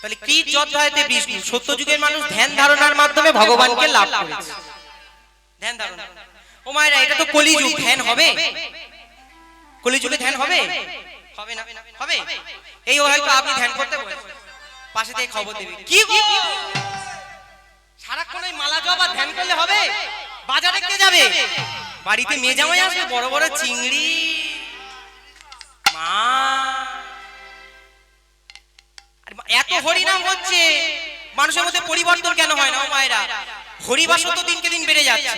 তাহলে কৃত যোদ্ধায়তে বিষ্ণু, সত্যযুগের মানুষ ধ্যান ধারণার মাধ্যমে ভগবানকে লাভ করেছে। ধ্যান ধারণা, ও মায়েরা এটা তো কলিযুগ, ধ্যান হবে? কলিযুগে ধ্যান হবে? হবে না? হবে? এই হয়তো আপনি ধ্যান করতে বলেন, পাশে থেকে খবর দেবে, কি গো সারাক্ষণ ওই মালা জপ আর ধ্যান করলে হবে? বাজারে কে যাবে? বাড়িতে মেয়ে জামাই আসবে, বড় বড় চিংড়ি মা। এত হরিনাম হচ্ছে, মানুষের মধ্যে পরিবর্তন কেন হয় না? ও মায়েরা, হরিবাসও তো দিনকে দিন বেড়ে যাচ্ছে।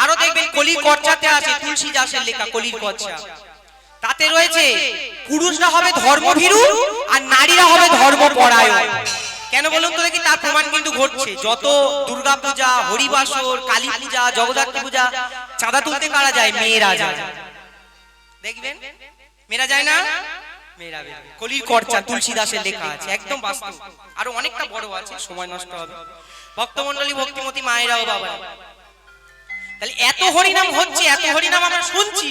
আরো দেখবেন কলির কর্চাতে আছে তুলসী দাসের লেখা কলির কর্চা, তাতে রয়েছে পুরুষরা হবে ধর্মভীরু আর নারীরা হবে ধর্মপরায়ণ। কেন বলুন তো দেখি? তার প্রমাণ কিন্তু ঘটছে। যত দুর্গা পূজা, হরিবাসর, কালী পূজা, জগদ্ধাত্রী পূজা চাঁদা তুলতে কারা যায়? মেয়েরা যায়। দেখবেন মেয়েরা যায় না? মেয়েরা কলির কর্চা তুলসী দাসের লেখা আছে, একদম বাস্তব। আরো অনেকটা বড় আছে, সময় নষ্ট হবে। ভক্তমন্ডলী, ভক্তিমতী মায়েরা ও বাবা, তাহলে এত হরিনাম হচ্ছে, এত হরিনাম আমরা শুনছি,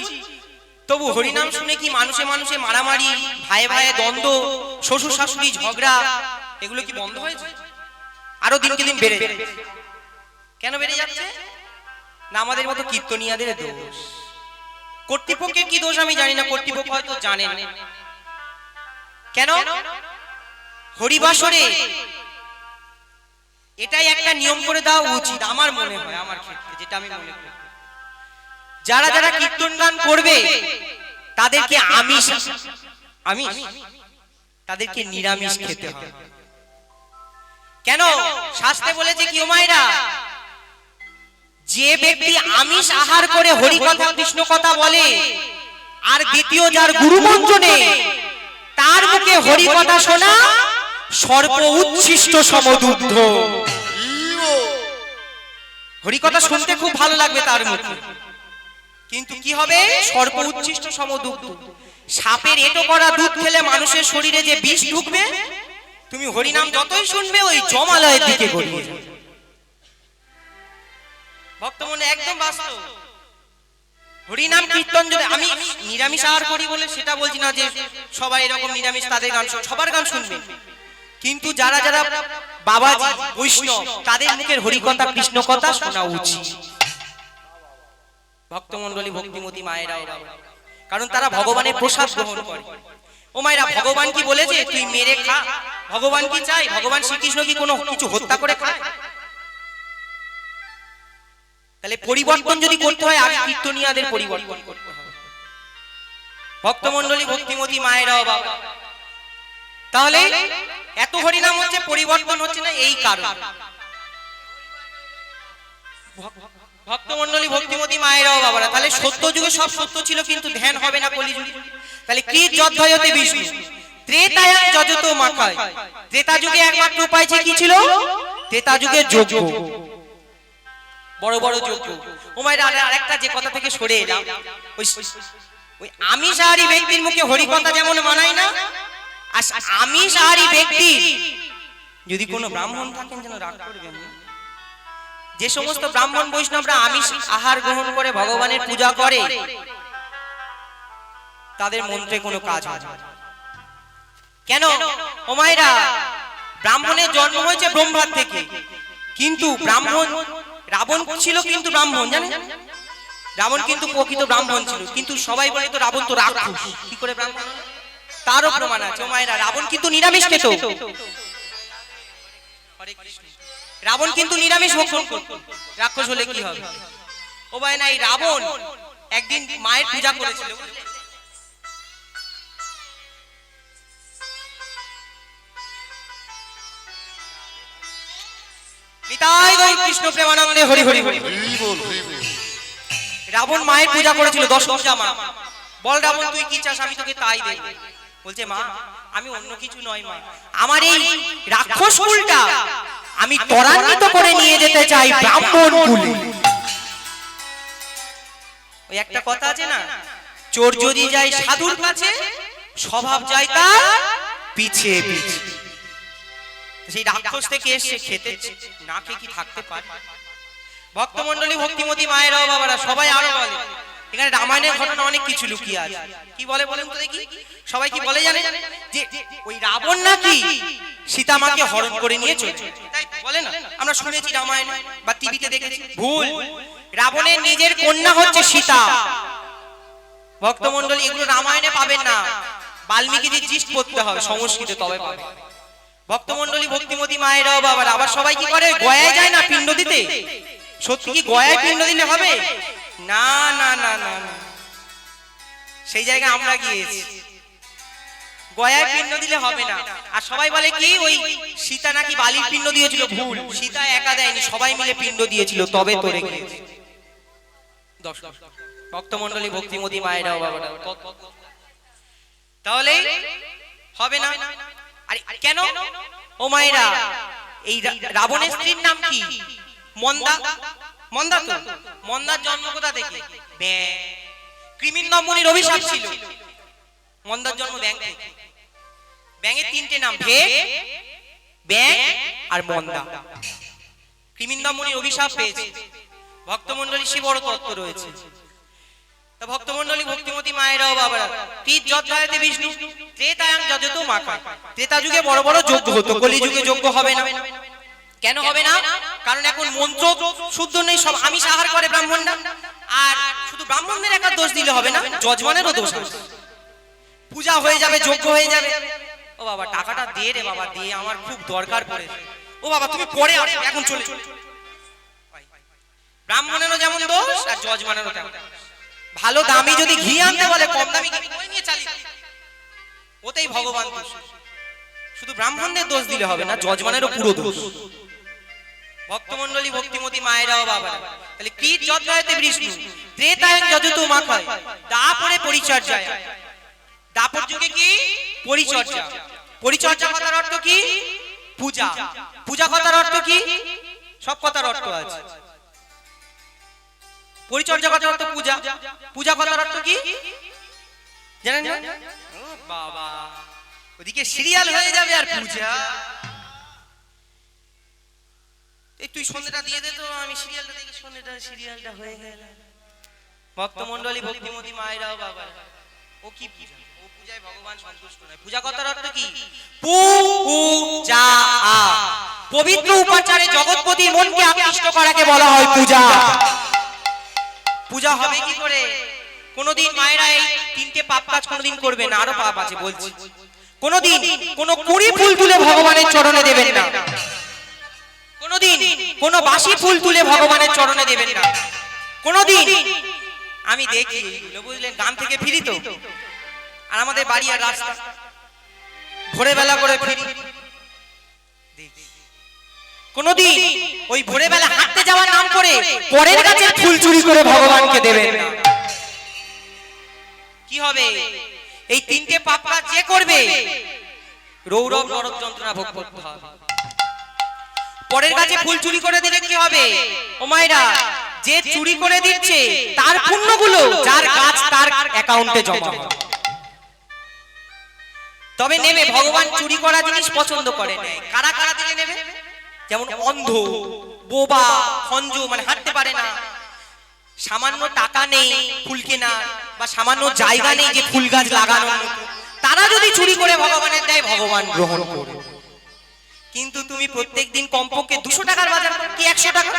তবু হরিনাম শুনে কি মানুষে মানুষে মারামারি, ভাইয়ে ভাইয়ে দ্বন্দ্ব, শ্বশুর শাশুড়ি ঝগড়া, এগুলো কি বন্ধ হয়েছে? আরো দিনকে দিন বেড়ে যাচ্ছে। কেন বেড়ে যাচ্ছে? না আমাদের মতো কীর্তনিয়াদের দোষ। কর্তৃপক্ষের কি দোষ আমি জানি না, কর্তৃপক্ষ হয়তো জানেন। কেন? হরিবাসরে এটাই একটা নিয়ম করে দেওয়া উচিত আমার মনে হয়, আমার ক্ষেত্রে যেটা আমি মনে করি, যারা যারা কীর্তন গান করবে তাদেরকে আমিষ, তাদেরকে নিরামিষ খেতে হবে। কেন? শাস্ত্রে বলেছে কি ও মায়েরা, যে ব্যক্তি আমিষ আহার করে হরি কথা কৃষ্ণ কথা বলে আর দ্বিতীয় যার গুরু মন্ত্র নেই, তার মুখে হরি কথা শোনা সর্ব উচ্ছিষ্ট সমদুগ্ধ। হরি কথা শুনতে খুব ভালো লাগবে তার মুখে, কিন্তু কি হবে? সর্ব উচ্ছিষ্ট সমদুগ্ধ। সাপের এটো করা দুধ খেলে মানুষের শরীরে যে বিষ ঢুকবে, তুমি হরিনাম যতই শুনবে ওই জমালয়ের দিকে গড়িয়ে যাবে। ভক্তমনে একদম বাস্তব। হরিনাম কীর্তন যদি আমি নিরামিষ আহার করি বলে সেটা বলছি না যে সবাই এরকম নিরামিষ, তাদের গান সবার গান শুনবে, কিন্তু যারা যারা বাবাজি বৈষ্ণব তাদের মুখের হরিকথা কৃষ্ণ কথা শোনা উচিত। ভক্তমন্ডলী, ভক্তিমতী মায়েরাও, কারণ তারা ভগবানের প্রসাদ গ্রহণ করে। ও মায়েরা, ভগবান কি বলেছে তুই মেরে খা? ভগবান কি চাই? ভগবান শ্রীকৃষ্ণ কি কোনো কিছু হত্যা করে খায়? তাহলে পরিবর্তন যদি করতে হয় আগে কীর্তনিয়াদের পরিবর্তন করতে হবে। ভক্তমন্ডলী, ভক্তিমতী মায়েরাও বাবা, তাহলে এত হরিনাম হচ্ছে, পরিবর্তন হচ্ছে না, এই কারণ। ভক্তমন্ডলী, ভক্তিমতী মায়েরাও বাবারা, তাহলে সত্য যুগে সব সত্য ছিল, কিন্তু ধ্যান হবে না কলিযুগে। তাহলে কৃত যোদ্ধায়তে বিষ্ণু, ত্রেতায়াং যজতো মাখায়। ত্রেতা যুগে একমাত্র উপায় কি ছিল? ত্রেতা যুগে যজ্ঞ, বড় বড় যজ্ঞ। ও মায়েরা, আরেকটা যে কথা থেকে সরে এলাম, ওই আমিষাহারী ব্যক্তির মুখে হরিকথা যেমন মানায় না, আর আমিষাহারী ব্যক্তি যদি কোনো ব্রাহ্মণ থাকেন যেন রাগ করবেন, যে সমস্ত ব্রাহ্মণ বৈষ্ণবরা আমিষ আহার গ্রহণ করে ভগবানের পূজা করে, তাদের মন্ত্রে কোনো কাজ হয় না। কেন? ও মায়েরা, ব্রাহ্মণের জন্ম হয়েছে ব্রহ্মার থেকে, কিন্তু ব্রাহ্মণ রাবণ ছিল কিন্তু ব্রাহ্মণ, জানেন? রাবণ কিন্তু প্রকৃত ব্রাহ্মণ ছিল, কিন্তু সবাই বলে তো রাবণ তো রাক্ষস, কি করে ব্রাহ্মণ? তারও প্রমাণ আছে। ও মায়েরা, রাবণ কিন্তু নিরামিষ খেত। রাবণ কিন্তু নিরামিষ ভক্ষণ করত, রাক্ষস হলে কি হবে? ও ভাই না, এই রাবণ একদিন মায়ের পূজা করেছিল, নিতাই গৌর কৃষ্ণ প্রেমানন্দে হরি হরি হরি। রাবণ মায়ের পূজা করেছিল, দশভুজা মা। বল রাবণ, তুই কি চাস? আমি তোকে তাই দেব। বলছে, মা আমি অন্য কিছু নয় মা, আমার এই রাক্ষস কুলটা আমি ত্বরান্বিত করে নিয়ে যেতে চাই ব্রাহ্মণ কুলে। ওই একটা কথা আছে না, চোর যদি যায় সাধুর কাছে, স্বভাব যায় তার পিছে পিছে। সেই রাক্ষস থেকে এসে খেতে না খেয়ে কি থাকতে পারে? ভক্তমন্ডলী, ভক্তিমতী মায়েরাও বাবারা সবাই আরো বলে, এখানে রামায়ণের ঘটনা অনেক কিছু লুকিয়ে আছে। কি বলে বলেন তো দেখি, সবাই কি বলে জানে? যে ওই রাবণ নাকি সীতা মাকে হরণ করে নিয়ে চলে, তাই বলে না? আমরা শুনেছি রামায়ণ বা টিভিতে দেখেছি। ভুল। রাবণের নিজের কন্যা হচ্ছে সীতা। ভক্তমণ্ডলী, এগুলো রামায়ণে পাবেন না, বাল্মীকিজির জিষ্ট পড়তে হবে সংস্কৃতে, তবে পাবেন। ভক্তমণ্ডলী, ভক্তিমতী মায়েরাও বাবার আবার সবাই কি করে, গয়ায় যায় না পিণ্ড দিতে? সত্যি কি গয়ায় পিণ্ড দিলে হবে? না না না না, সেই জায়গায় আমরা গিয়েছি, গয়ায় পিণ্ড দিলে হবে না। আর সবাই বলে কি ওই সীতা নাকি বালির পিণ্ড দিয়েছিল। ভুল, সীতা একা দেয়নি, সবাই মিলে পিণ্ড দিয়েছিল, তবে তোরে গিয়েছে। ভক্তমণ্ডলী, ভক্তিমতী মায়েরাও বাবারা, তাহলে হবে না। আর কেন ও মায়েরা? এই রাবণের স্ত্রীর নাম কি? মন্দা। মন্দা তো, মন্দার জন্ম কোথা থেকে? কৃমিন্দমুনির অভিশাপ ছিল। মন্দার জন্ম ব্যাং থেকে। ব্যাঙের তিনটে নাম, ভেগ, ব্যাং আর মন্দা। কৃমিন্দমুনির অভিশাপ পেয়েছে। ভক্তমণ্ডলী, সে বড় তত্ত্ব রয়েছে। তা ভক্তমণ্ডলী, ভক্তিমতী মায়েরাও বাবারা, তীর যজ্ঞায়তে বিষ্ণু, ত্রেতায়াং যজতো মাকা। ত্রেতা যুগে বড় বড় যজ্ঞ হতো, কলি যুগে যজ্ঞ হবে না। কেন হবে না? কারণ এখন মন্ত্র শুদ্ধ নেই, সব আমিষ আহার করে ব্রাহ্মণরা। আর শুধু ব্রাহ্মণদের একা দোষ দিলে হবে না, যজমানেরও দোষ আছে। পূজা হয়ে যাবে, যজ্ঞ হয়ে যাবে, ও বাবা টাকাটা দে রে বাবা, দিয়ে আমার খুব দরকার পড়েছে। ও বাবা তুমি পরে আসো, এখন চলে। ব্রাহ্মণেরও যেমন দোষ আর যজমানেরও তেমন। ভালো দামি যদি ঘি আনতে বলে, কম দামি ঘি ওই নিয়ে চালিয়ে, ওতেই ভগবান দোষ। শুধু ব্রাহ্মণদের দোষ দিলে হবে না, যজমানেরও পুরো দোষ। ভক্তমণ্ডলী, ভক্তিমতী মায়েরাও বাবা, তাহলে কৃত যজ্ঞায়তে বিষ্ণু, ত্রেতায়াং যজতো মাখায়, দাপরে পরিচর্যায়। দাপর যুগে কি পরিচর্যা? পরিচর্যা কথার অর্থ কি? পূজা। পূজা কথার অর্থ কি? সব কথার অর্থ আছে। পরিচর্যা কথার অর্থ পূজা। পূজা কথার অর্থ কি জানেন না? বাবা, ওদিকে সিরিয়াল হয়ে যাবে আর পূজা। এই তুই সন্ধ্যাটা দিয়ে দে তো, আমি সিরিয়ালটা দেখি, সিরিয়ালটা হয়ে গেল। ভক্তমণ্ডলী, ভক্তিমতী মায়েরাও বাবা, ও কি পূজা? ও পূজায় ভগবান সন্তুষ্ট নয়। পূজা কথার অর্থ কি? পূজা। পবিত্র উপাচারে জগৎপতি মনকে আকৃষ্ট করাকে বলা হয় পূজা। পূজা হবে কি করে? কোনদিন মায়েরা এই তিনটে পাপ কাজ কোনদিন করবে না, আরো পাপ আছে বলছি। কোনদিন কোন কুড়ি ফুল তুলে ভগবানের চরণে দেবেন না। কোনদিন কোন বাসি ফুল তুলে ভগবানের চরণে দেবেন না। কোনদিন, আমি দেখি বুঝলেন, গান থেকে ফিরি তো, আর আমাদের বাড়ি আর রাস্তা, ভোরে বেলা করে ফিরি, কোনদিন ওই ভোরে বেলা হাঁটতে যাওয়ার নাম করে পরের গাছের ফুল চুরি করে ভগবানকে দেবেন না। কি হবে? এই তিনটে পাপ কাজ যে করবে, রৌরব নরক যন্ত্রণা ভোগ করতে হবে। পরের গাছে ফুল চুরি করে দিলে কি হবে? ও মায়েরা, যে চুরি করে দিচ্ছে তার পুণ্যগুলো যার গাছ তার অ্যাকাউন্টে জমা হবে। তবে নেবে, ভগবান চুরি করা জিনিস পছন্দ করে না। কারা কারা দিলে নেবে? যেমন অন্ধ, বোবা, খঞ্জ, মানে হাঁটতে পারে না, সামান্য টাকা নেই ফুল কেনা, বা সামান্য জায়গা নেই যে ফুল গাছ লাগানো, তারা যদি চুরি করে ভগবানের দেয়, ভগবান গ্রহণ করে। কিন্তু তুমি প্রত্যেকদিন কমপক্ষে 200 টাকার বাজার কি 100 টাকা,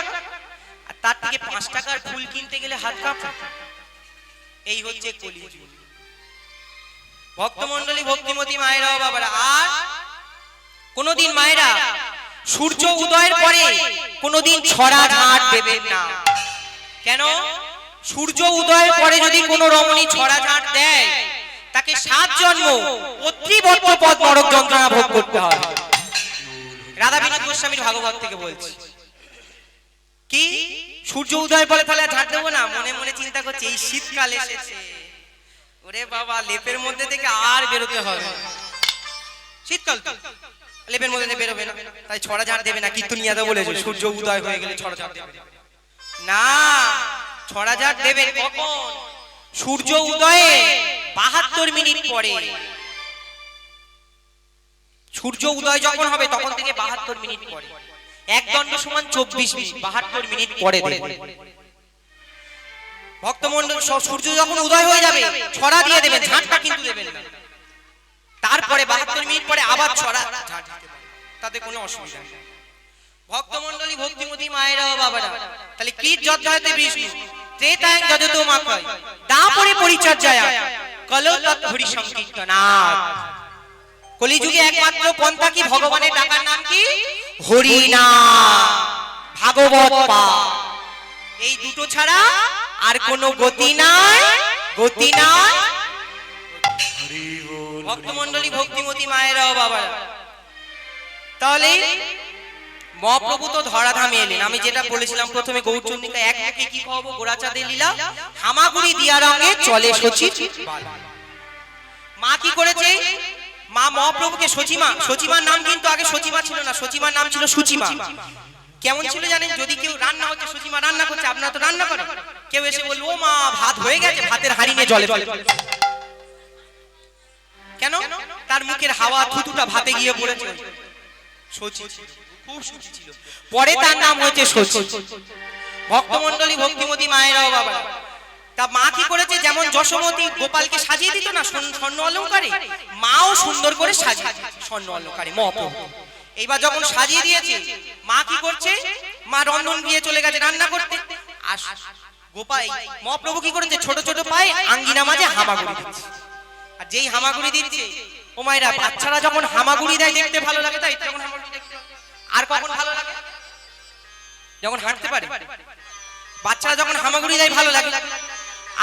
আর তার থেকে 5 টাকার ফুল কিনতে গেলে হাত কাঁপে। এই হচ্ছে কলিযুগ। ভক্তমণ্ডলী, ভক্তিমতী মায়েরাও বাবারা, আর কোনদিন মায়েরা সূর্য উদয়ের পরে কোনদিন ছড়া ঝাড় দেবেন না। কেন? সূর্য উদয়ের পরে যদি কোন রমণী ছড়া ঝাড় দেয়, তাকে 7 জন্ম অত্রিবর্ত পদ নরক যন্ত্রণা ভোগ করতে হবে। রাধা বিনোদ গোস্বামীর ভাগবত থেকে বলছি। কি সূর্য উদয়ের পরে তাহলে ঝাড় দেবো না? মনে মনে চিন্তা করছে, এই শীতকাল এসেছে, ওরে বাবা লেপের মধ্যে থেকে আর বেরোতে হবে, শীতকাল তো লেপের মধ্যে বেরোবে না, তাই ছড়া ঝাড় দেবে না। কীর্তনিয়াদা বলেছে সূর্য উদয় হয়ে গেলে ছড়া ঝাড় দেবে না। ছড়া ঝাড় দেবেন কখন? সূর্য উদয়ে 72 মিনিট পরে। সূর্য উদয় যখন হবে তখন থেকে 72 মিনিট পরে। এক দণ্ড সমান 24 মিনিট, 72 মিনিট পরে দেবেন। ভক্তমণ্ডল সূর্য যখন উদয় হয়ে যাবে ছড়া দিয়ে দেবেন, ঝাঁটটা কিন্তু দেবেন না। তারপরে 72 মিনিট পরে আবার ছড়া ঝাঁট দিতে পারেন, তাতে কোনো অসুবিধা নেই। ভক্তমণ্ডলী, ভক্তিমতী মায়েরা ও বাবারা, তাহলে কীট যজ্ঞাতে বিষ্ণু, ত্রেতায়ং যজতো মাখয়, দাপরে পরিচর্যায়, কলো তৎ হরি সংকীর্তনাৎ। কলিযুগে একমাত্র পন্থা কি? ভগবানের ডাকার নাম কি? হরি নাম, ভাগবত পাঠ। এই দুটো ছাড়া আর কোনো গতি নাই, গতি নাই। ভক্তমণ্ডলী, ভক্তিমতী মায়েরা ও বাবারা, তাহলে মহাপ্রভু তো ধরাধামে এলেন। আমি যেটা বলেছিলাম প্রথমে, গৌরচন্দ্রিকা এক একে কি কহবো, গোরাচাঁদের লীলা, হামাগুড়ি দিয়া রঙে চলে সচিব। মা কি করেছে? মা মহাপ্রভুকে সচিমা, সচিমার নাম কিন্তু আগে সচিমা ছিল না, সচিমার নাম ছিল সুচিমা। কেমন ছিল জানেন? যদি কেউ রান্না হচ্ছে, সচিমা রান্না করছে, আপনারা তো রান্না করেন, কেউ এসে বলল ও মা ভাত হয়ে গেছে, ভাতের হাঁড়ি নিয়ে জলে ফেলে। কেন? তার মুখের হাওয়া থুতুটা ভাতে গিয়ে পড়েছে। সচি, খুব সুচি ছিল, পরে তার নাম হয়েছে সচি। ভক্তমণ্ডলী, ভক্তিমতী মায়েরাও বাবা, তা মা কি করেছে? যেমন যশোমতী গোপালকে সাজিয়ে দিত না স্বর্ণ অলংকারে, মাও সুন্দর করে সাজিয়ে স্বর্ণ অলংকারে মহাপ্রভু। এইবার যখন সাজিয়ে দিয়েছে, মা কি করছে? মা রন্ধন দিয়ে চলে গেছে রান্না করতে। আর গোপাল মহাপ্রভু কি করেছে? ছোট ছোট পায়ে আঙ্গিনা মাঝে হামাগুড়ি দিচ্ছে। আর যেই হামাগুড়ি দিচ্ছে, ও মায়েরা, বাচ্চারা যখন হামাগুড়ি দেয় দেখতে ভালো লাগে, তাই যখন হামাগুড়ি দেখতে, আর কখন ভালো লাগে? যখন হাঁটতে পারে। বাচ্চারা যখন হামাগুড়ি দেয় ভালো লাগে,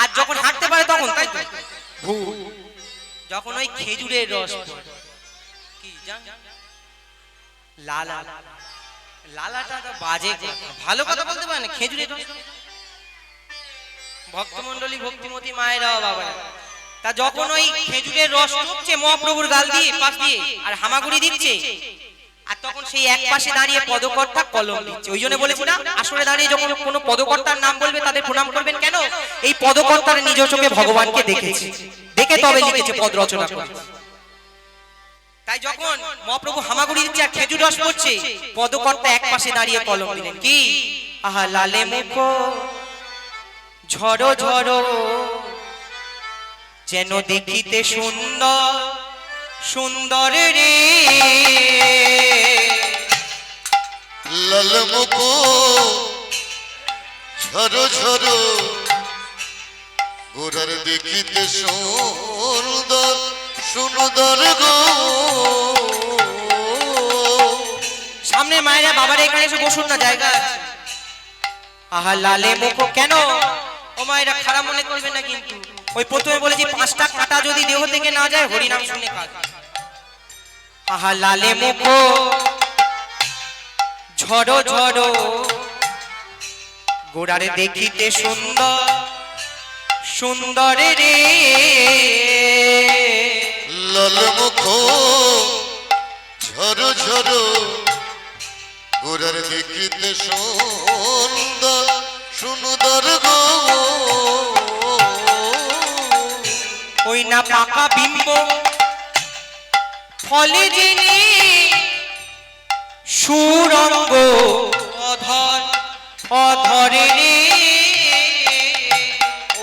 আর যখন হাঁটতে পারে তখন, তাই তো। যখন ওই খেজুরের রস কি লালা, লালাটা বাজে, ভালো কথা বলতে পারে না, খেজুরের রস। ভক্তমণ্ডলী, ভক্তিমতী মায়েরা বাবা, তা যখন ওই খেজুরের রস টুকছে মহাপ্রভুর গাল দিয়ে, পাশ দিয়ে, আর হামাগুড়ি দিচ্ছে, আর তখন সেই এক পাশে দাঁড়িয়ে পদকর্তা কলম দিচ্ছে। ওই জন্য বলেছি না, আসরে দাঁড়িয়ে যখন কোনো পদকর্তার নাম বলবে তাদের প্রণাম করবেন। কেন? এই পদকর্তার নিজ চোখে ভগবানকে দেখেছে, দেখে তবে লিখেছে, পদ রচনা করেছে। তাই যখন মহাপ্রভু হামাগুড়ি দিচ্ছে আর খেজুর রস পড়ছে, পদকর্তা এক পাশে দাঁড়িয়ে কলম দিলেন। কি? আহা লালে মুখ ঝড়ো ঝড়ো, যেন দেখিতে সুন্দর সুন্দর রে। লাল মুখ ঝড়ো ঝড়ো, গোরার দেখিতে সুন্দর সুন্দর গো। সামনে মায়েরা বাবার এখানে এসে বসুন না, জায়গা আছে। আহা লালে মুখ, কেন ও মায়েরা খারাপ মনে করবে না কিন্তু। ওই প্রথমে বলেছি 5টা কাঁটা যদি দেহ থেকে না যায়, হরিনাম শুনে কাজ। আহা লালে মুখ ঝড়ো ঝড়ো, গোড়ারে দেখিতে সুন্দর সুন্দর রে। লাল মুখ ঝড়ো ঝড়ো, গোরার দেখিতে সুন্দর সুন্দর গো। ওই না পাকা বিম্ব ফলে যিনি সুরঙ্গ অধর অধরে রে।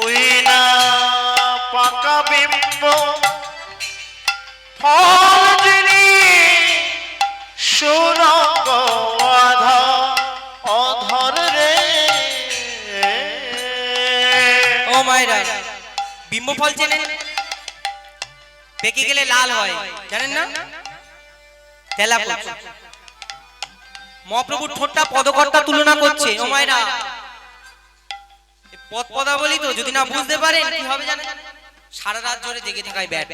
ওই না পাকা বিম্ব ফল যিনি সুরঙ্গ অধর রে। ও মায়েরা, বিম্ব ফল চেনেন? পেকে গেলে লাল হয়, জানেন না? তেলাপোকা। মহাপ্রভুর ঠোঁটটা পদকর্তা তুলনা করছে। ও মায়েরা, পদ পদাবলী তো যদি না বুঝতে পারেন কি হবে জানেন? সারা রাত জোরে জেগে থাকায় ব্যাট।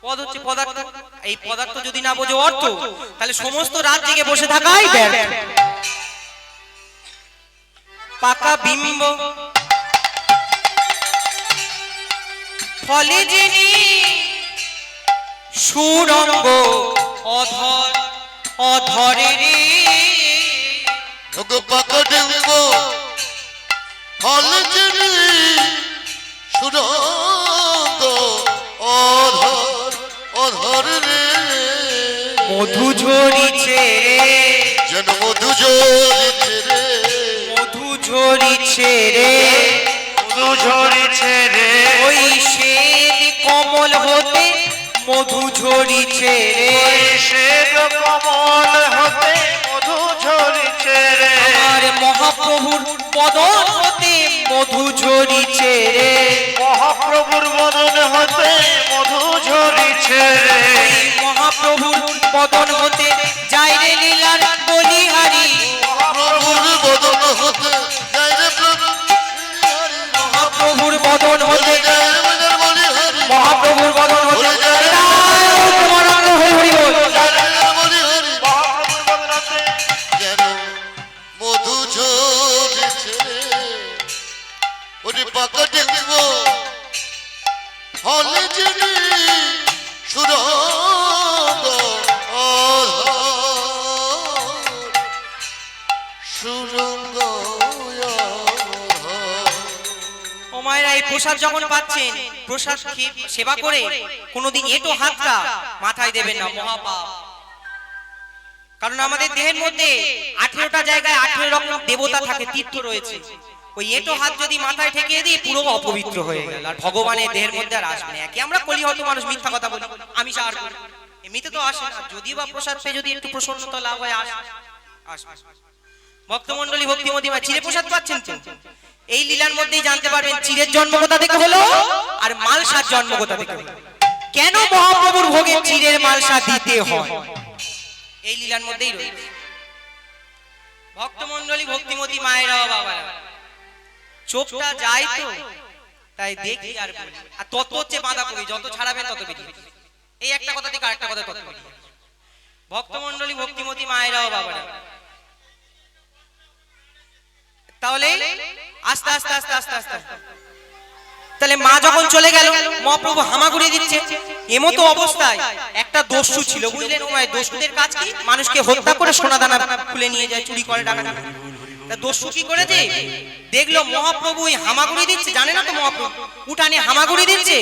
পদ হচ্ছে পদার্থ, এই পদার্থ যদি না বোঝো অর্থ, তাহলে সমস্ত রাত জেগে বসে থাকাই ব্যাট। পাকা বিম্ব ফলে যিনি সুরঙ্গ অধর অধরে রে। পাকা ডিম্ব ফল যিনি সুরঙ্গ অধর অধর রে। মধু ঝরিছে রে, যেন মধু ঝরিছে রে, মধু ঝরিছে রে, মধু ঝরিছে রে ওই শ্বেত কমল হতে মধু ঝরিছে রে ওই শ্বেত কমল হতে মধু ঝরিছে রে আর মহাপ্রভুর বদন হতে মধু ঝরিছে রে মহাপ্রভুর বদন হতে মধু ঝরিছে রে এই মহাপ্রভুর বদন হতে যায় রে লীলার বলিহারি প্রভুর বদন হতে জয় রে প্রভু মহাপ্রভুর বদন হতে জয় রে মনের বলি হরি মহাপ্রভুর বদন হতে হরি হরি বল। জয় রে বলি হরি মহাপ্রভুর বদন হতে যেন মধু ঝরেছে ওরে পাকা দেখব হলে যিনি সুরঙ্গ সুরঙ্গ ও মায়েরা এই প্রসাদ যখন পাচ্ছেন প্রসাদ খেয়ে সেবা করে কোনোদিন এটো হাতটা মাথায় দেবেন না, মহাপাপ। কারণ আমাদের দেহের মধ্যে 18টা জায়গায় 18 রকম দেবতা থাকে, তীর্থ রয়েছে। ওই এটো হাত যদি মাথায় ঠেকিয়ে দিই পুরো অপবিত্র হয়ে গেল, আর ভগবানের দেহের মধ্যে আর আসবে না। কি আমরা কলি হয়তো মানুষ মিথ্যা কথা বলি, আমি সার করি, এমনিতে তো আসে না। যদি বা প্রসাদ পেয়ে যদি একটু প্রসন্নতা লাভ হয় আসবে। ভক্তমণ্ডলী ভক্তিমতী মা চিড়ে প্রসাদ পাচ্ছেন তো? এই লীলার মধ্যেই জানতে পারবেন চিড়ের জন্ম কোথা থেকে হলো আর মালসার জন্ম কোথা থেকে হলো। কেন মহাপ্রভুর ভোগে চিড়ের মালসা দিতে হয় এই লীলার মধ্যেই রয়েছে। ভক্তমণ্ডলী ভক্তিমতী মায়েরা বাবারা চোখটা যায় তো তাই দেখি আর বলি, আর তত হচ্ছে বাঁধা করি, যত ছাড়াবেন তত বেরিয়ে যাবে। এই একটা কথা থেকে আরেকটা কথা তত বেরিয়ে যাবে। ভক্তমণ্ডলী ভক্তিমতী মায়েরা বাবারা তাহলে আস্তে আস্তে আস্তে আস্তে আস্তে তাহলে মা যখন চলে গেল মহাপ্রভু হামাগুড়ি দিচ্ছে। এমতো অবস্থায় একটা দস্যু ছিল, বুঝলেন? ও মায়ের দস্যুদের কাজ কি? মানুষকে হত্যা করে সোনা দানা খুলে নিয়ে যায়, চুরি করে টাকা। তা দস্যু কি করেছে? দেখলো মহাপ্রভু ওই হামাগুড়ি দিচ্ছে, জানে না তো মহাপ্রভু উঠানে হামাগুড়ি দিচ্ছে।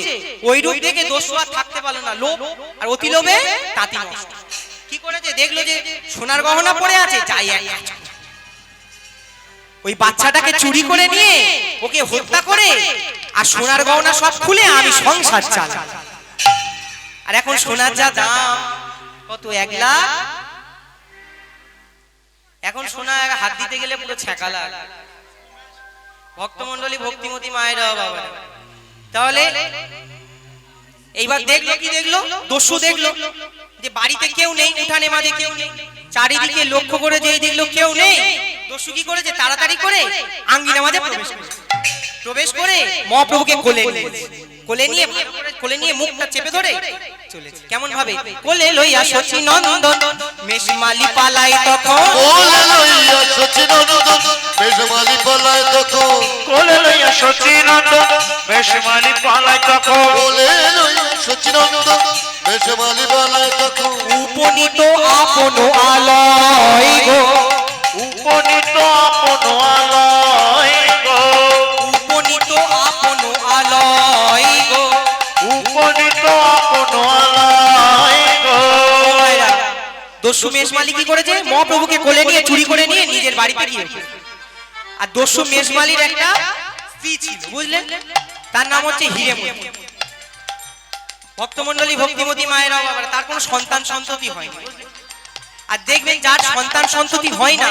ওই রূপ দেখে দস্যু আর থাকতে পারলো না, লোভ আর অতি লোভে তাঁতি নষ্ট। কি করেছে? দেখলো যে সোনার গহনা পড়ে আছে, যাই এক ওই বাচ্চাটাকে চুরি করে নিয়ে ওকে হত্যা করে আর সোনার গহনা সব খুলে আমি সংসার চালাই। আর এখন সোনার যা দাম, কত 1 লাখ। এখন সোনা হাত দিতে গেলে পুরো ছ্যাঁকা লাগে। ভক্তমণ্ডলী ভক্তিমতী মায়েরা বাবা তাহলে এইবার দেখলো কি? দেখলো দস্যু দেখলো যে বাড়িতে কেউ নেই, উঠানে মাঝে কেউ নেই, চারিদিকে লক্ষ্য করে যেই দেখলো কেউ নেই, দস্যু কি করেছে? তাড়াতাড়ি করে আঙ্গিনা মাঝে প্রবেশ করে মহাপ্রভুকে কোলে নিয়ে মুখটা চেপে ধরে চলেছে। কেমন ভাবে? কোলে লইয়া শচী নন্দন মেষমালি পালাই তখন, কোলে লইয়া সচিনন্দন মেষমালি পালায় তখন, কোলে লইয়া সচিনন্দন মেষমালি পালায় তখন, কোলে লইয়া সচিনন্দন মেষমালি পালায় তখন, উপনীত আপন আলয় গো, উপনীত আপন আলয় গো, উপনীত আপন আলয় গো, উপনীত আপন আলয় গো। দস্যু মেষমালি কি করেছে? মহাপ্রভুকে কোলে নিয়ে চুরি করে নিয়ে নিজের বাড়িতে গিয়েছে। আর দস্যু মেষমালির একটা স্ত্রী ছিল, বুঝলেন? তার নাম হচ্ছে হিরেমতি। ভক্তমণ্ডলী ভক্তিমতী মায়েরা বাবা তার কোনো সন্তান সন্ততি হয়নি। আর দেখবেন যার সন্তান সন্ততি হয় না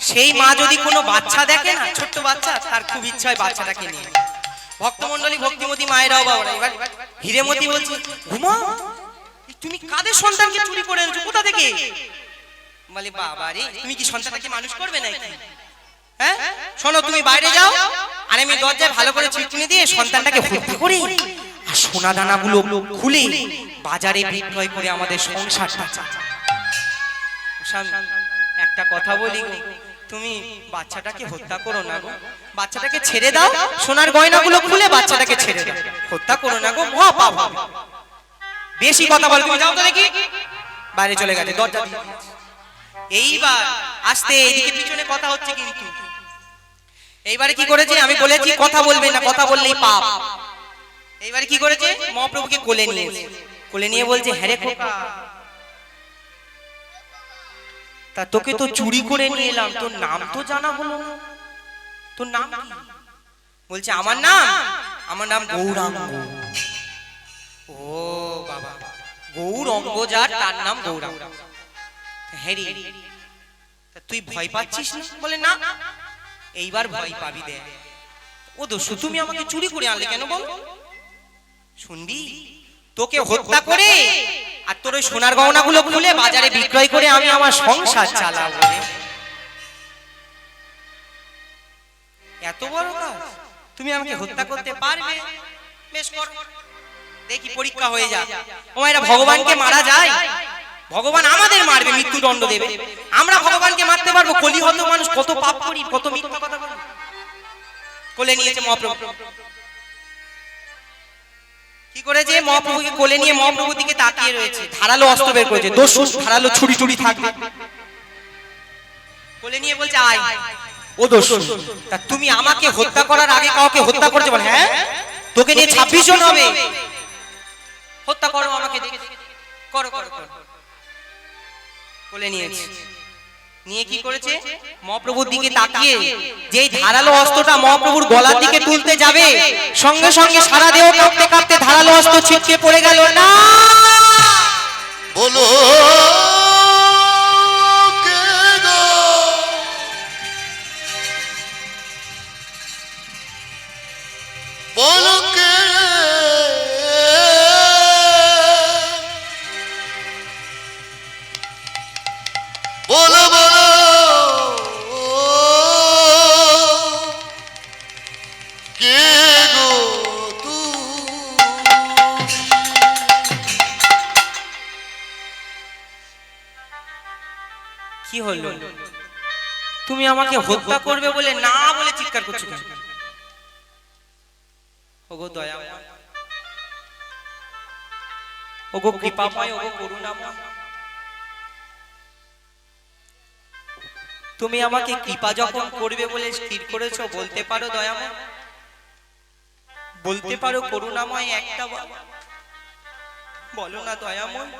সেই মা যদি কোনো বাচ্চা দেখে না, ছোট্ট বাচ্চা, তার খুব ইচ্ছা হয় বাচ্চাটাকে নিয়ে। ভক্তমণ্ডলী ভক্তিমতী মায়েরাও বাবা এবার হিরেমতি বলছে, ঘুমা তুমি কাদের সন্তানকে চুরি করে এনেছো, কোথা থেকে? বলে, বাবা রে তুমি কি সন্তানটাকে মানুষ করবে নাকি? হ্যাঁ শোনো, তুমি বাইরে যাও আর আমি দরজায় ভালো করে চিঠি দিয়ে সন্তানটাকে হত্যা করে আর সোনা দানাগুলো খুলে বাজারে বিক্রয় করে আমাদের সংসারটা চালাও। একটা কথা বলি গো, তুমি বাচ্চাটাকে হত্যা করো না গো, বাচ্চাটাকে ছেড়ে দাও, সোনার গয়নাগুলো খুলে বাচ্চাটাকে ছেড়ে দাও, হত্যা করো না গো, মহাপাপ হবে। বেশি কথা বল, তুমি যাও তো দেখি। বাইরে চলে গেছে, দরজা দিয়ে দিয়েছে। এইবার আস্তে এইদিকে পিছনে কথা হচ্ছে, কিন্তু এইবারে কি করেছে? আমি বলেছি কথা বলবে না, কথা বললেই পাপ। এইবারে কি করেছে? মহাপ্রভুকে কোলে নিয়েছে, কোলে নিয়ে বলছে, হ্যাঁ রে খোকা, তা তোকে তো চুরি করে নিয়ে এলাম, তোর নাম তো জানা হলো না, তোর নাম কি? বলছে আমার নাম গৌরাঙ্গ। ও বাবা, গৌরাঙ্গ যার তার নাম গৌরাঙ্গ। হ্যাঁ রে, তা তুই ভয় পাচ্ছিস না? বলে না, এইবার ভয় পাবি দে। ও দোস্ত, তুমি আমাকে চুরি করে আনলে কেন বল? শুনবি, তোকে হত্যা করে আর তোর ওই সোনার গহনাগুলো খুলে বাজারে বিক্রয় করে আমি আমার সংসার চালাবো। এত বড় কাজ? তুমি আমাকে হত্যা করতে পারবে? বেশ করো, দেখি পরীক্ষা হয়ে যা। ও এরা ভগবানকে মারা যায়? ভগবান আমাদের মারবে, মৃত্যুদণ্ড দেবে। আমরা ভগবানকে মারতে পারবো? কলিহত মানুষ, কত পাপ করি, কত মিথ্যা কথা বলি। কোলে নিয়েছে মহাপ্রভু। কি করেছে? মহাপ্রভুকে কোলে নিয়ে মহাপ্রভুর দিকে তাকিয়ে রয়েছে, ধারালো অস্ত্র বের করেছে। দস্যু ধারালো ছুরি টুরি থাকবে। কোলে নিয়ে বলছে আয়। ও দস্যু, তা তুমি আমাকে হত্যা করার আগে কাউকে হত্যা করেছে? বল হ্যাঁ, তোকে নিয়ে 26 জন হবে। হত্যা করো আমাকে, করো করো করো। কোলে নিয়েছে, নিয়ে কি করেছে? মহাপ্রভুর দিকে তাকিয়ে যেই ধারালো অস্ত্রটা মহাপ্রভুর গলার দিকে তুলতে যাবে, সঙ্গে সঙ্গে সারা দেহ কাঁপতে কাঁপতে ধারালো অস্ত্র ছিটকে পড়ে গেল। না বলো কে গো? বলো কে? বলো বলো কে গো কি হলো? তুমি আমাকে হত্যা করবে বলে না বলে চিৎকার করছো কেন? ওগো দয়াময়, ওগো কৃপাময়, ওগো করুণাময়, তুমি আমাকে কৃপা যখন করবে বলে স্থির করেছো, বলতে পারো দয়াময়, বলতে পারো করুণাময় একটা বলো না দয়াময়,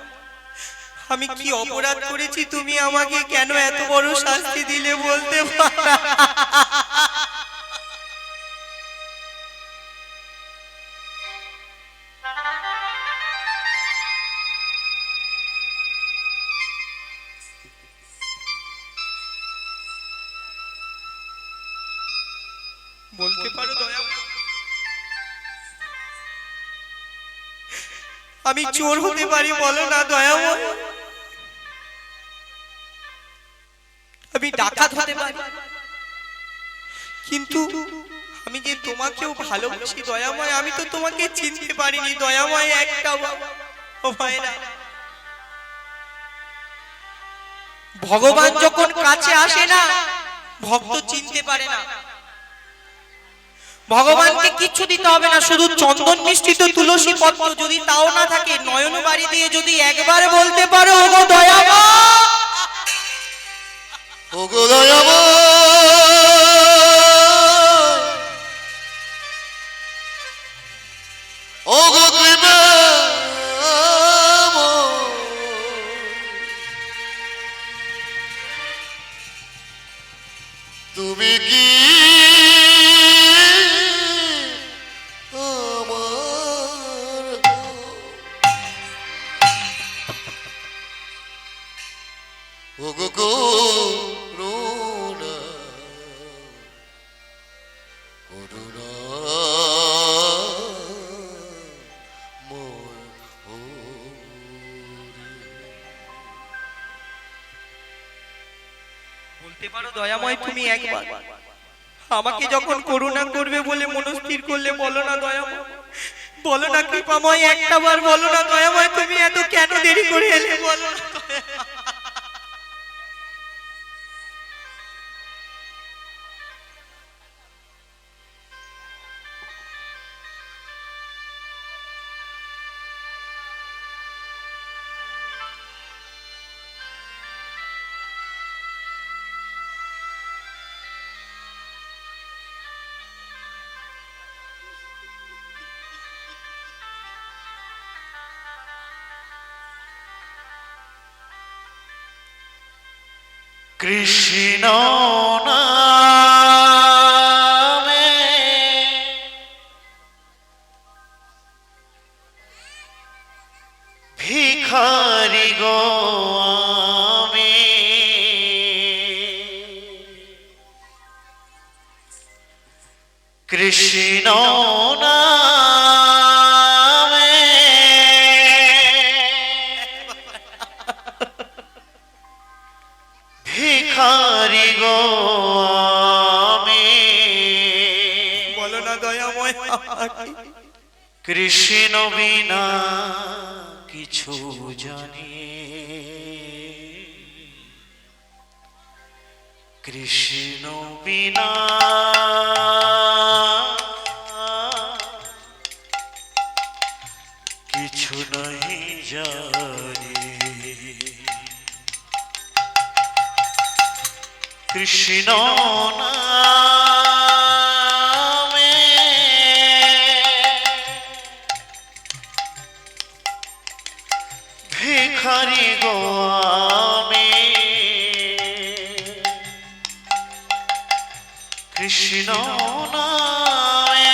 আমি কি অপরাধ করেছি? তুমি আমাকে কেন এত বড় শাস্তি দিলে? বলতে পারো? বলতে পারো দয়াময়, আমি চোর হতে পারি? বলো না দয়াময়, আমি ডাকাত হতে পারি, কিন্তু আমি যে তোমাকেও ভালোবাসি দয়াময়, আমি তো তোমাকে চিনতে পারিনি দয়াময় একটা। ও ভাইরা, ভগবান যখন কাছে আসে না, ভক্ত চিনতে পারে না। ভগবানকে কিচ্ছু দিতে হবে না, শুধু চন্দন মিশ্রিত তুলসী পত্র, যদি তাও না থাকে নয়ন বাড়ি দিয়ে যদি একবার বলতে পারো ওগো দয়াময়, ওগো দয়াময়, ওগো কৃপাময়, তুমি কি ওগো করুণা, করুণা বলতে পারো দয়াময়, তুমি একবার আমাকে যখন করুণা করবে বলে মনস্থির করলে, বলো না দয়াময়, বলো না কৃপাময় একটা বার, বলো না দয়াময়, তুমি এত কেন দেরি করে এলে? বলো না। কৃষ্ণ নামে কৃষ্ণ নামে ভিখারি গো আমি। বলো না দয়াময় কৃষ্ণ বিনা কিছু জানি, কৃষ্ণ বিনা কিছু নাই জানি। কৃষ্ণ নামে ভিখারি গো আমি। কৃষ্ণ নামে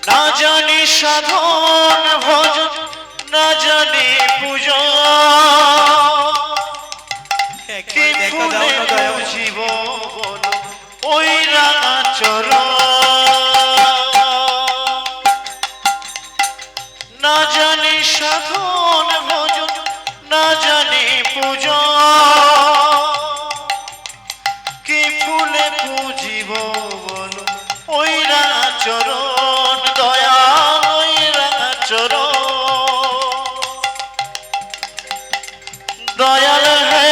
না জানি সাধন ভজন, না জানি পূজা, কি ফুলে বুঝিব বলো ওই রাঙা চরণ। না জানি সাধন ভজন, না জানি পূজা, কি ফুলে পুজিব বলো ওই রাঙা চরণ। দয়া ওই রাঙা চরণ। দয়াল হে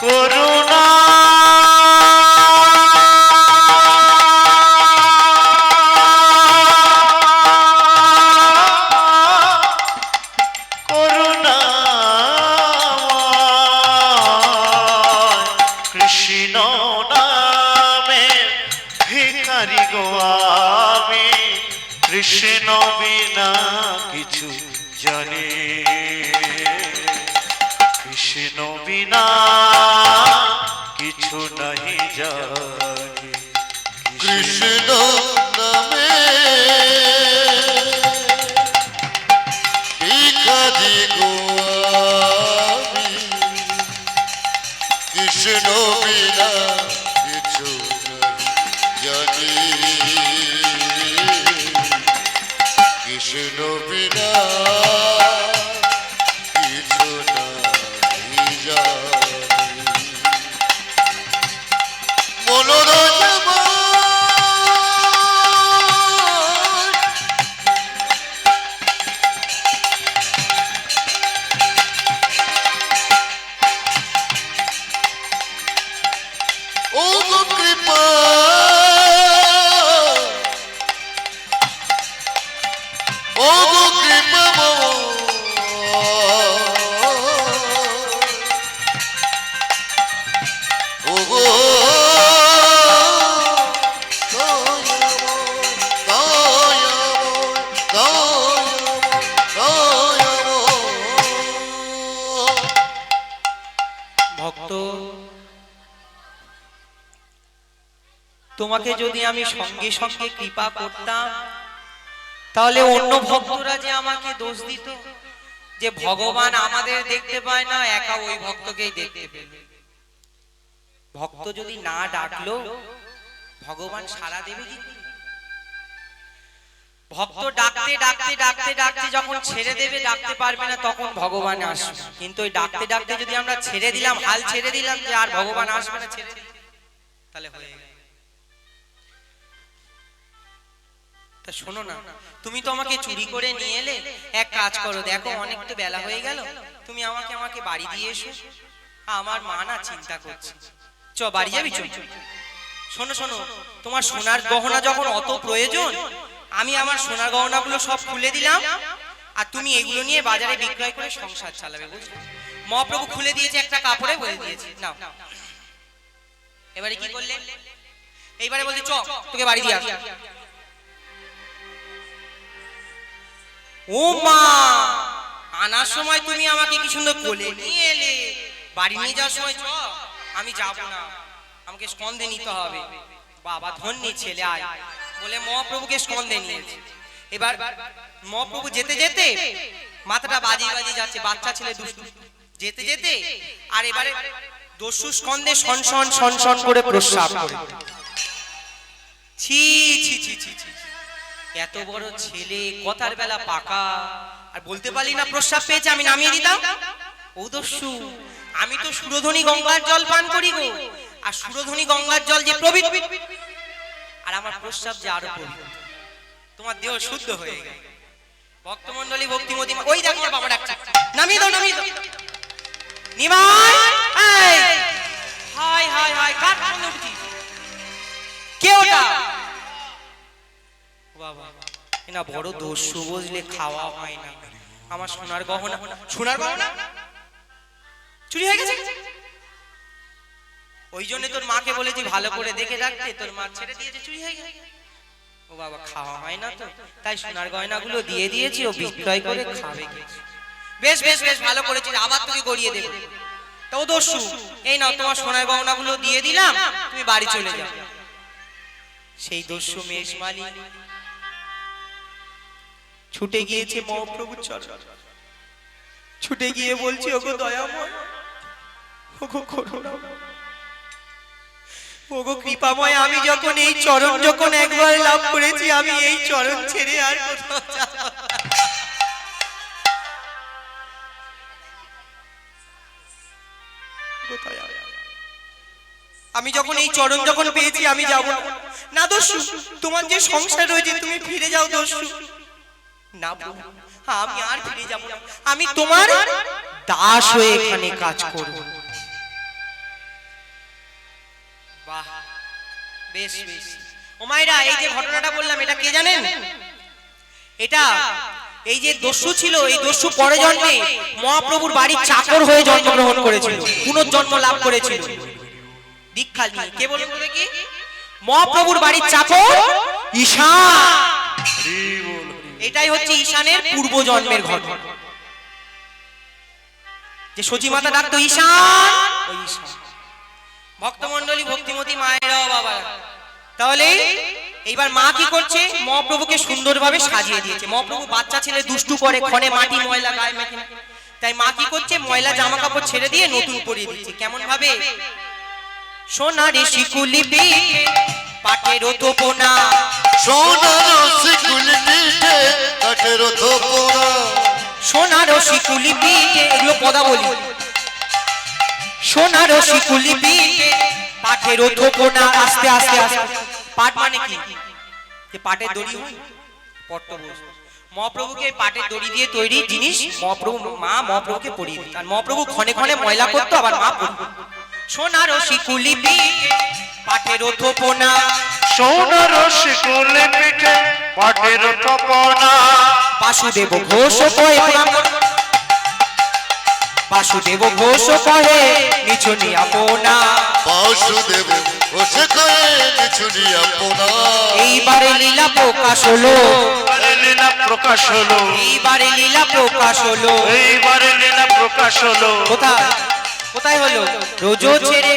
করুণা করুণা কৃষ্ণ নামে ভিখারি গো আমি। কৃষ্ণ বিনা কিছু জানি, কৃষ্ণ বিনা কিছু নাহি জানি। কৃষ্ণ নামে ভিখারি গো আমি। কৃষ্ণ বিনা কিছু নাই জানি, কৃষ্ণ বিনা কিছু নাই জানি। মনোরঞ্জন ও গো কৃপা, ও গো কৃপা ও গো ভক্ত, তোমাকে যদি আমি সঙ্গে সঙ্গে কৃপা করতাম, তাহলে অন্য ভক্তরা যে আমাকে দোষ দিত যে ভগবান আমাদের দেখতে পায় না, একা ওই ভক্তকেই দেখতে পেল। ভক্ত যদি না ডাকলো ভগবান সাড়া দেবে কি? ভক্ত ডাকতে ডাকতে ডাকতে ডাকতে যখন ছেড়ে দেবে, ডাকতে পারবে না, তখন ভগবান আসবে। কিন্তু ওই ডাকতে ডাকতে যদি আমরা ছেড়ে দিলাম, হাল ছেড়ে দিলাম যে আর ভগবান আসবে না, ছেড়ে দিলাম, তাহলে হয়ে গেল। তা শোনো না, তুমি তো আমাকে চুরি করে নিয়ে এলে, এক কাজ করো, দেখো অনেক তো বেলা হয়ে গেল, তুমি আমাকে বাড়ি দিয়ে এসো, আমার মা না চিন্তা করছে। চ বাড়ি যাবি চ। শোনো শোনো, তোমার সোনার গহনা যখন অত প্রয়োজন, আমি আমার সোনার গহনাগুলো সব খুলে দিলাম, আর তুমি এগুলো নিয়ে বাজারে বিক্রয় করে সংসার চালাবে, বুঝলে? মহাপ্রভু খুলে দিয়েছে একটা কাপড়ে, বলে দিয়েছে নাও। এবারে কি করলে? এইবারে বলছে চ তোকে বাড়ি দিয়ে আসি। ও মা, আনার সময় তুমি আমাকে কি সুন্দর কোলে নিয়ে এলে, বাড়ি নিয়ে যাওয়ার সময় চ আমি যাব না, আমাকে স্কন্ধে নিতে হবে। বাবা ধন্যী ছেলে, আয় বলে মহাপ্রভুকে স্কন্ধে নিয়েছে। এবার মহাপ্রভু যেতে যেতে মাথাটা বাজিয়ে বাজিয়ে যাচ্ছে, বাচ্চা ছেলে দুষ্টু, যেতে যেতে আর এবারে দস্যু স্কন্ধে সনসন সনসন করে প্রস্রাব করে। ছি ছি ছি ছি ছি, এত বড় ছেলে, কথার বেলা পাকা, আর বলতে পারলি না প্রস্রাব পেয়েছে, আমি নামিয়ে দিতাম। ও দস্যু, আমি তো সুরধনী গঙ্গার জল পান করি গো, আর সুরধনী গঙ্গার জল যে পবিত্র, আর আমার প্রস্রাব যে আরো পবিত্র, তোমার দেহ শুদ্ধ হয়ে গেল। ভক্তমণ্ডলী ভক্তিমতী, ওই দেখো বাবা ডাকছে, নামিয়ে দাও নামিয়ে দাও। নিমাই, এই হাই হাই হাই, কার ফোন উঠছিস? কে ওটা? বাবা এনা বড় দস্যু, বুঝলে, খাওয়া হয় না। আমার সোনার গহনা, সোনার গহনা চুরি হয়ে গেছে। ওই জন্য তোর মাকে বলেছি ভালো করে দেখে রাখতে, তোর মা ছেড়ে দিয়েছে, চুরি হয়ে গেছে। ও বাবা খাওয়া হয় না তো, তাই সোনার গয়নাগুলো দিয়ে দিয়েছি, ও বিক্রয় করে খাবে। বেশ বেশ বেশ, ভালো করেছিস, আবার তোকে গড়িয়ে দেব। তো দস্যু, এই নাও তোমার সোনার গয়নাগুলো দিয়ে দিলাম, তুমি বাড়ি চলে যাও। সেই দস্যু মেষমালি ছুটে গিয়েছে মহাপ্রভুর চরণ, ছুটে গিয়ে বলছি, ওগো দয়াময়, ওগো করুণাময়, ওগো কৃপাময়, আমি যখন এই চরণ যখন একবার লাভ করেছি, আমি এই চরণ ছেড়ে আর কোথাও যাব না। আমি যখন এই চরণ যখন পেয়েছি, আমি যাব না। দস্যু, তোমার যে সংসার রয়েছে, তুমি ফিরে যাও দস্যু। না প্রভু, আমি আর ফিরে যাব না, আমি তোমার দাস হয়ে এখানে কাজ করব। বাহ, বেশ বেশ। ও মায়েরা, এই যে ঘটনাটা বললাম, এটা কে জানেন? এটা এই যে দস্যু ছিল, এই দস্যু পরে জন্মে মহাপ্রভুর বাড়ির চাকর হয়ে জন্মগ্রহণ করেছিল, পুনর্জন্ম লাভ করেছিল দীক্ষা নিয়ে। কে বলুন তো দেখি? মহাপ্রভুর বাড়ির চাকর ঈশান। এটাই হচ্ছে ঈশানের পূর্ব জন্মের ঘটনা, যে সচী মাতা ডাকতো ঈশান, ওই ঈশান। ভক্তমণ্ডলী ভক্তিমতী মায়েরাও বাবা, তাহলে এইবার মা কি করছে? মহাপ্রভুকে সুন্দরভাবে সাজিয়ে দিয়েছে। মহাপ্রভু বাচ্চা ছেলে দুষ্টু করে, ক্ষণে মাটি ময়লা গায়ে মেখে, তাই মা কি করছে? ময়লা জামা কাপড় ছেড়ে দিয়ে নতুন পরিয়ে দিচ্ছে। কেমন ভাবে? সোনারে শিকুলি পিঠে পাটের থোপনা, সোনার শিকুলি পিঠে কাঠের থোপনা, সোনার শিকুলি পিঠে, এগুলো পদা বলি। সোনার শিকুলি পিঠে পাটের থোপনা, আস্তে আস্তে আস্তে। পাট মানে কি? যে পাটের দড়ি হয়, পট্টবস্ত্র। মহাপ্রভুকে পাটের দড়ি দিয়ে তৈরি জিনিস মহাপ্রভু, মা মহাপ্রভুকে পরিয়ে দিত। আর মহাপ্রভু ক্ষণে ক্ষণে ময়লা করতো, আবার মা পরতো। সোনার শিকুলি পিঠে পাটের থোপনা, সোনার শিকুলি পিঠে পাটের থোপনা, বাসুদেব ঘোষ কয়ে, বাসুদেব ঘোষ কহে নিছুনি আপনা, বাসুদেব বসে করে নিছুনি আপনা। এইবারে লীলা প্রকাশ হলো, লীলা প্রকাশ হলো, এইবারে লীলা প্রকাশ হলো। এইবারে লীলা প্রকাশ হলো। কোথায় কোথায় হলো? রোজো ছেড়ে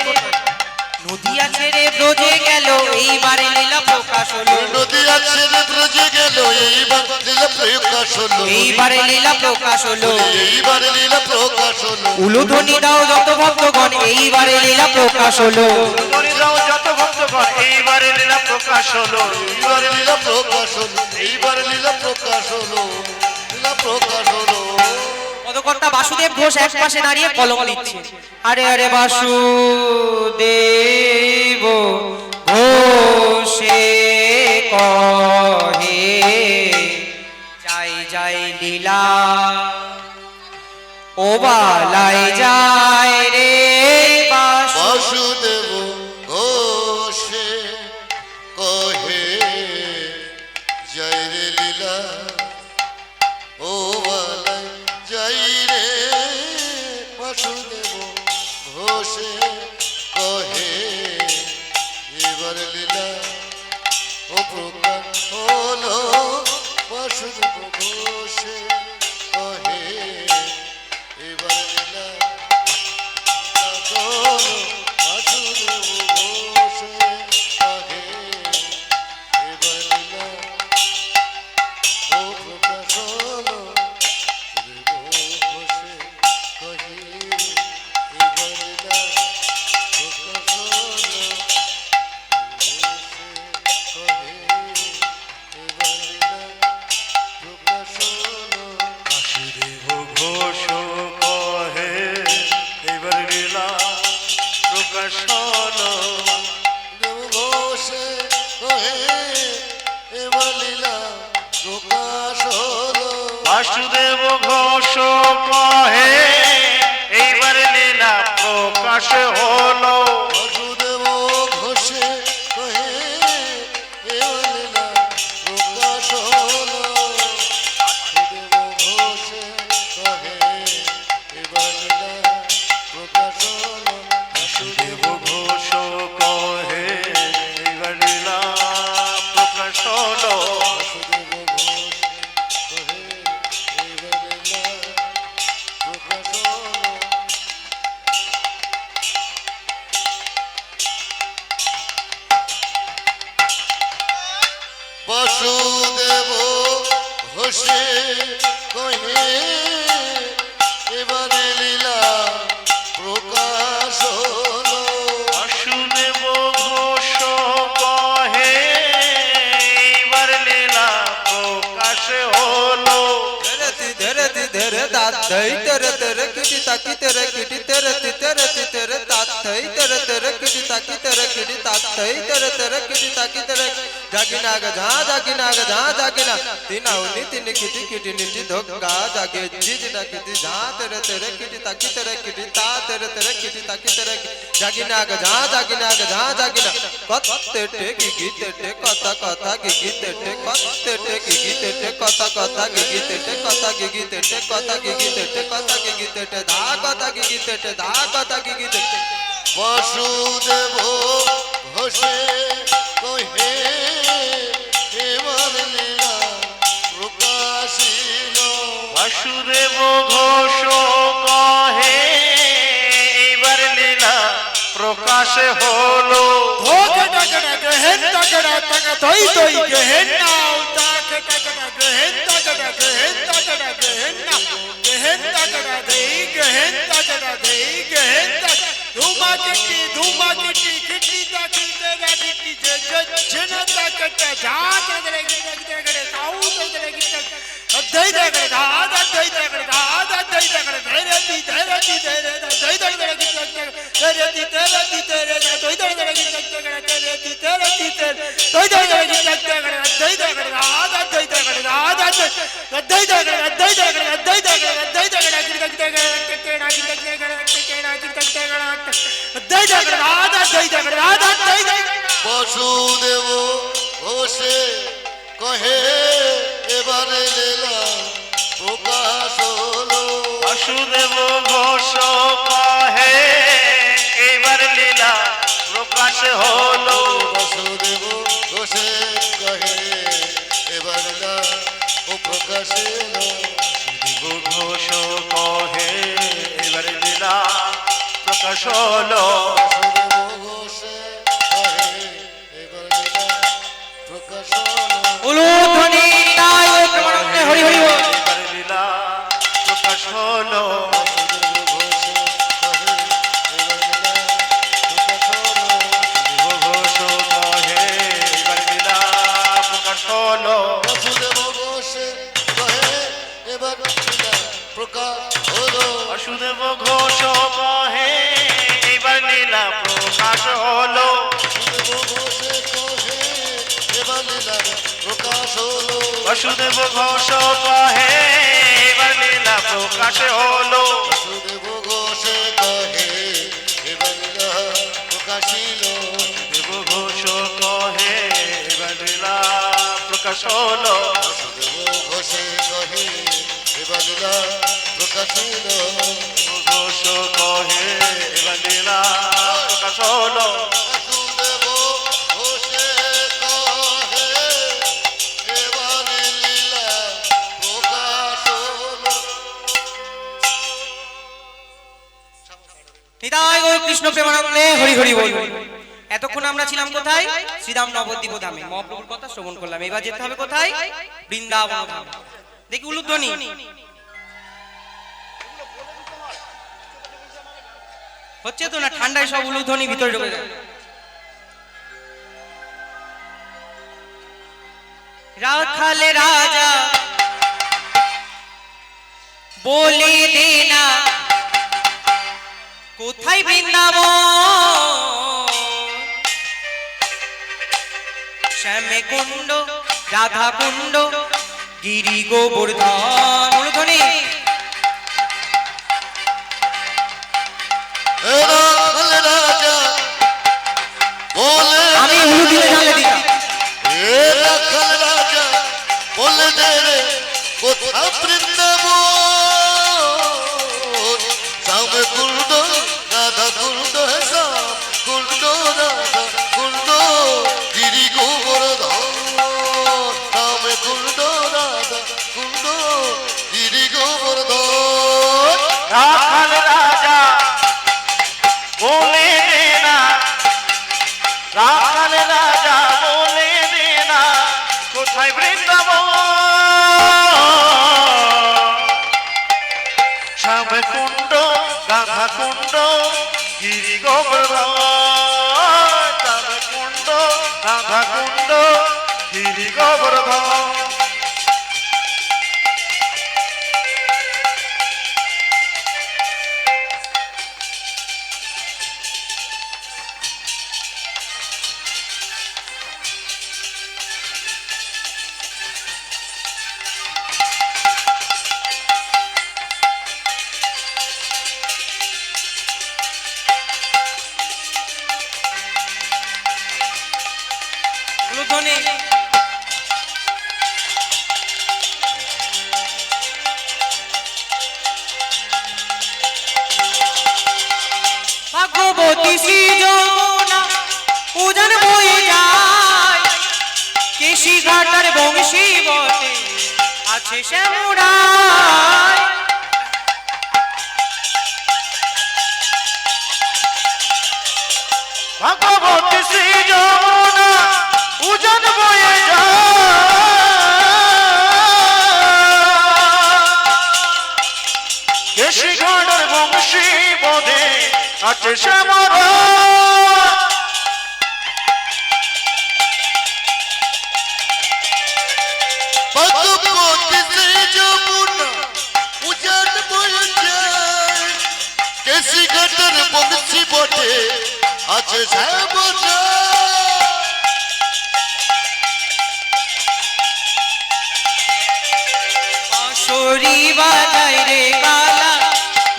নদিয়া ছেড়ে ব্রজে গেল, এইবারে লীলা প্রকাশ হলো। নদিয়া ছেড়ে ব্রজে গেল, এইবার লীলা প্রকাশ হলো। এইবারে লীলা প্রকাশ হলো, এইবার লীলা প্রকাশ হলো। উলুধ্বনি দাও যত ভক্তগণ, এইবারে লীলা প্রকাশ হলো। উলুধ্বনি দাও যত ভক্তগণ, এইবারে লীলা প্রকাশ হলো। এইবার লীলা প্রকাশ হলো, এইবার লীলা প্রকাশ হলো, লীলা প্রকাশ হলো। পদকর্তা বাসুদেব ঘোষ এক পাশে দাঁড়িয়ে কলম লিখছে। আরে আরে বাসুদেব ঘোষে কহে, যাই যাই লীলা ও বালাই যায় রে বাসুদেব ঘোষ কহে এইবার লীলা প্রকাশ হলো বাসুদেব ঘোষে কহে এবার লীলা প্রকাশ হলো বাসুদেব ঘোষে কহে এবার লীলা প্রকাশ হলো দেব ঘোষ কহে এইবার লীলা প্রকাশ হলো বাসুদেব ঘোষে কহে এবার লীলা প্রকাশ হলো বাসুদেব ঘোষে কহে এবারে লীলা প্রকাশ হলো বাসুদেব ঘোষ কহে এইবার লীলা প্রকাশ হলো ধরতি ধরে দাঁত ধই তেরে তেরে কিটি তাকি তেরে কিটি তেরে তি তেরে তি তেরে দাঁত ধই তেরে তেরে কিটি তাকি তেরে কিটি দাঁত ধই তেরে তেরে কিটি তাকি তেরে জাগিনা গা জাগিনা গা জাগিনা তিনা উনি তিন কিটি কিটি নিটি ধোগা জাগে জিজনা কিটি ঝা তেরে তেরে কিটি তাকি তেরে কিটি তা তেরে তেরে কিটি তাকি তেরে জাগিনা গা জাগিনা কত্তে টে গিগি তেটে কথা কথা গিগি তেটে কত্তে টে গিগি তেটে কথা কথা গিগি তেটে কথা গিগি তেটে কথা গিগি তেটে কথা গিগি তেটে ধা কথা গিগি তেটে ধা কথা গিগি তেটে বাসুদেব ঘোষে কহে এবার লীলা প্রকাশিল বাসুদেব ঘোষ কহে এইবার লীলা প্রকাশ হলো বাসুদেব ঘোষে কহে এবারে লীলা প্রকাশ হলো বাসুদেব ঘোষ কহে এইবার লীলা প্রকাশ হলো বাসুদেব ঘোষে কহে এবার লীলা ও প্রকাশিল দেব ঘোষ কহে এইবার লীলা প্রকাশ হলো বাসুদেব ঘোষে কহে এবার লীলা প্রকাশ হলো উলুধ্বনি তাই ও প্রেমানন্দে হরি হরি বল। এইবার লীলা প্রকাশ হলো বাসুদেব ঘোষে কহে এবার লীলা প্রকাশ হলো দেব ঘোষ কহে এইবার লীলা প্রকাশ হলো বাসুদেব ঘোষে কহে এবার লীলা প্রকাশ হলো বাসুদেব ঘোষ কহে এইবার লীলা প্রকাশ হলো বাসুদেব ঘোষে কহে এবার লীলা প্রকাশ হলো বাসুদেব ঘোষ কহে এইবার লীলা প্রকাশ হলো বাসুদেব ঘোষে কহে এবার লীলা প্রকাশ হলো দেব ঘোষ কহে এইবার লীলা প্রকাশ হলো বাসুদেব ঘোষে কহে এবার লীলা প্রকাশ হলো নিতাই গৌর কৃষ্ণ প্রেমানন্দে হরি হরি বল। এতক্ষণ আমরা ছিলাম কোথায়? শ্রীরাম নবদ্বীপ ধামে মহাপ্রভুর কথা শ্রবণ করলাম। এবার যেতে হবে কোথায়? বৃন্দাবন ধাম। দেখি উলুধ্বনি হচ্ছে তো না, ঠান্ডায় সব উলুধ্বনি ভিতরে ঢুকে যায়। রাখালে রাজা বলে দে না কোথায় বৃন্দাবন, শ্যামে কুণ্ড রাধা কুণ্ড গিরি গোবর্ধন। মূলধ্বনি দিলে জানলে দিতাম। এ রাখাল রাজা বলে দে রে কোথা বৃন্দাবন শ্যাম কুণ্ড রাধা কুণ্ড শ্যাম কুণ্ড রাধা কুণ্ড গিরি গোবর্ধন শ্যাম কুণ্ড রাধা কুণ্ড গিরি গোবর্ধন রাখাল রাজা বলে দে না, রাখাল রাজা বলে দে না, কোথায় বৃন্দাবন শ্যাম কুণ্ড রাধা কুণ্ড গিরি গোবর্ধন শ্যাম কুণ্ড রাধা কুণ্ড গিরি গোবর্ধন। উলুধ্বনি। ভাগবতী শ্রী যমুনা উজান বয়ে যায়, কেশি ঘাটার বংশী বটে আছে শ্যামরায়। ভগবতী শ্রী যমুনা উজান বয়ে যায়, কেশি ঘাটার বংশী বটে আছে শ্যামরায়। ভগবতী শ্রী যমুনা উজান বয়ে যায়, কেশি ঘাটের বংশী বটে আছে শ্যামরায়। বাঁশরি বাজায় রে কালা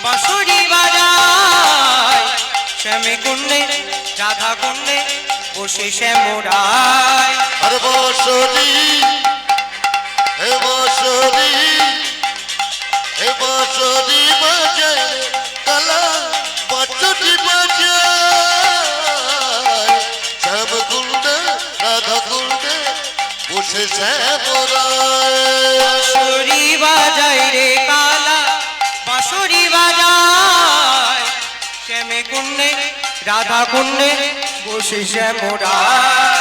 বাঁশরি বাজায়, শ্যামে কুণ্ডে রাধা কুণ্ডে বসে শ্যামরায়। আর বাঁশরি হে বাঁশরি হে বাঁশরি বাজায় রে কালা বাঁশরি বাজায়, শ্যাম কুণ্ডে রাধা কুণ্ডে বসে শ্যামরায়। বাঁশরি বাজায় রে কালা বাঁশরি বাজায়, শ্যামে কুণ্ডে রাধা কুণ্ডে বসে শ্যামরায়।